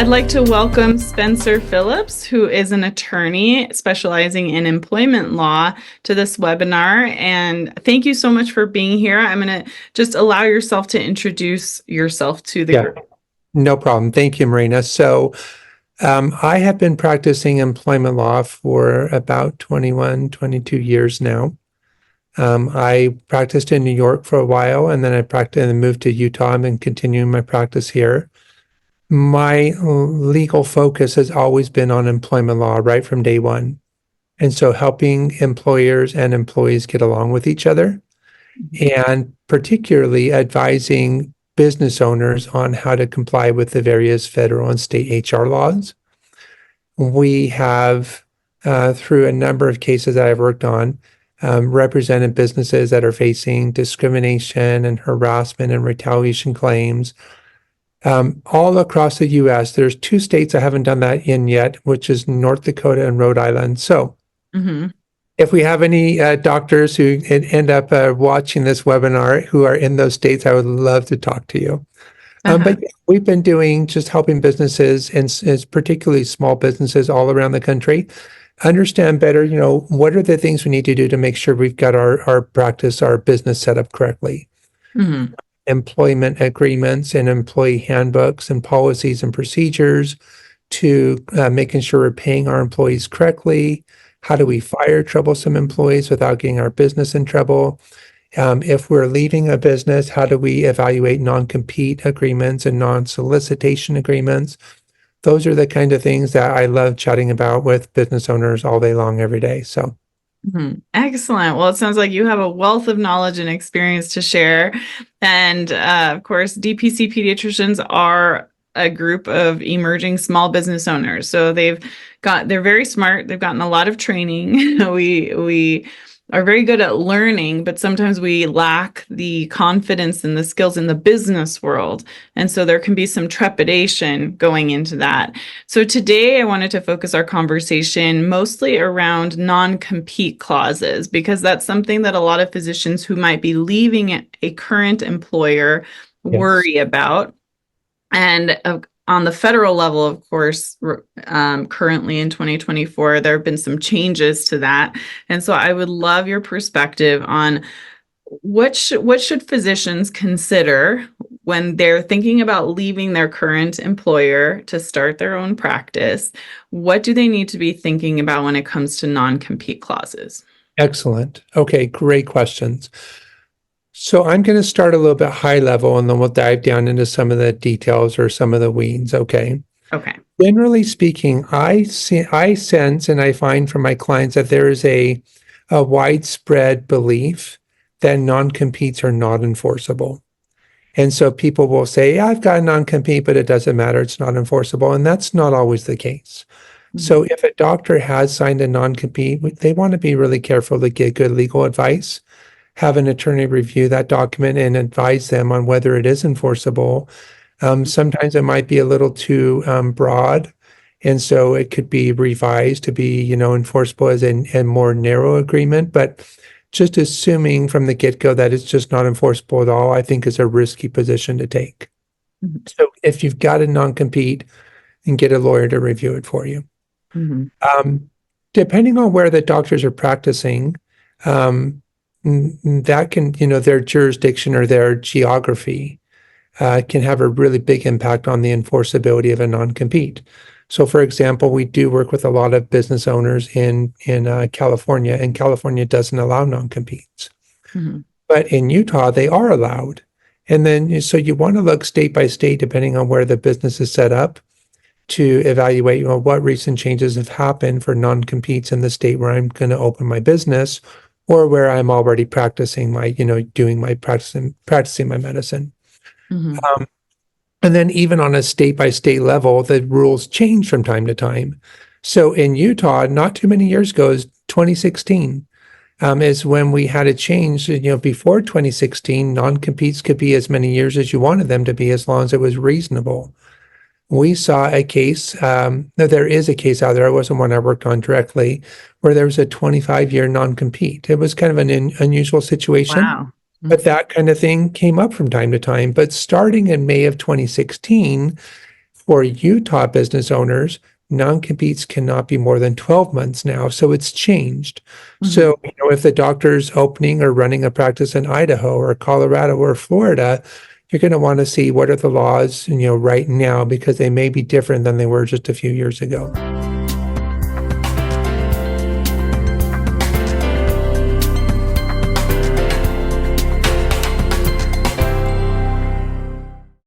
I'd like to welcome Spencer Phillips, who is an attorney specializing in employment law, to this webinar. And thank you so much for being here. I'm going to just allow yourself to introduce yourself to the group. No problem. Thank you, Marina. So I have been practicing employment law for about 21, 22 years now. I practiced in New York for a while, and then I practiced and moved to Utah. I've been continuing my practice here. My legal focus has always been on employment law right from day one. And so helping employers and employees get along with each other, and particularly advising business owners on how to comply with the various federal and state HR laws. We have, through a number of cases that I've worked on, represented businesses that are facing discrimination and harassment and retaliation claims. All across the U.S., there's 2 states I haven't done that in yet, which is North Dakota and Rhode Island. So if we have any doctors who end up watching this webinar who are in those states, I would love to talk to you. But we've been doing just helping businesses, and particularly small businesses all around the country, understand better, what are the things we need to do to make sure we've got our practice, our business set up correctly. Employment agreements and employee handbooks and policies and procedures, to making sure we're paying our employees correctly. How do we fire troublesome employees without getting our business in trouble? If we're leaving a business, how do we evaluate non-compete agreements and non-solicitation agreements? Those are the kind of things that I love chatting about with business owners all day long, every day. So. Excellent. Well, it sounds like you have a wealth of knowledge and experience to share. And of course, DPC Pediatricians are a group of emerging small business owners. So they're very smart. They've gotten a lot of training. We are very good at learning, but sometimes we lack the confidence and the skills in the business world. And so there can be some trepidation going into that. So today I wanted to focus our conversation mostly around non-compete clauses, because that's something that a lot of physicians who might be leaving a current employer worry about. And on the federal level, of course, currently in 2024, there have been some changes to that. And so I would love your perspective on what should physicians consider when they're thinking about leaving their current employer to start their own practice. What do they need to be thinking about when it comes to non-compete clauses? Excellent. Okay, great questions. So I'm going to start a little bit high level, and then we'll dive down into some of the details or some of the weeds, okay? Okay. Generally speaking, I sense and I find from my clients that there is a widespread belief that non-competes are not enforceable. And so people will say, yeah, I've got a non-compete, but it doesn't matter, it's not enforceable. And that's not always the case. So if a doctor has signed a non-compete, they want to be really careful to get good legal advice, have an attorney review that document and advise them on whether it is enforceable. Sometimes it might be a little too broad, and so it could be revised to be, enforceable as a more narrow agreement. But just assuming from the get-go that it's just not enforceable at all, I think is a risky position to take. So if you've got a non-compete, then get a lawyer to review it for you. Depending on where the doctors are practicing, that can, their jurisdiction or their geography can have a really big impact on the enforceability of a non-compete. So, for example, we do work with a lot of business owners in California, and California doesn't allow non-competes. But in Utah, they are allowed. And then, so you want to look state by state, depending on where the business is set up, to evaluate what recent changes have happened for non-competes in the state where I'm going to open my business, or where I'm already practicing my, practicing my medicine. And then even on a state by state level, the rules change from time to time. So in Utah, not too many years ago, 2016, is when we had a change. Before 2016, non-competes could be as many years as you wanted them to be, as long as it was reasonable. We saw a case, there is a case out there, it wasn't one I worked on directly, where there was a 25-year non-compete. It was kind of an unusual situation. Wow. But that kind of thing came up from time to time. But starting in May of 2016, For Utah business owners, non-competes cannot be more than 12 months now. So it's changed. So, if the doctor's opening or running a practice in Idaho or Colorado or Florida, you're going to want to see what are the laws, right now, because they may be different than they were just a few years ago.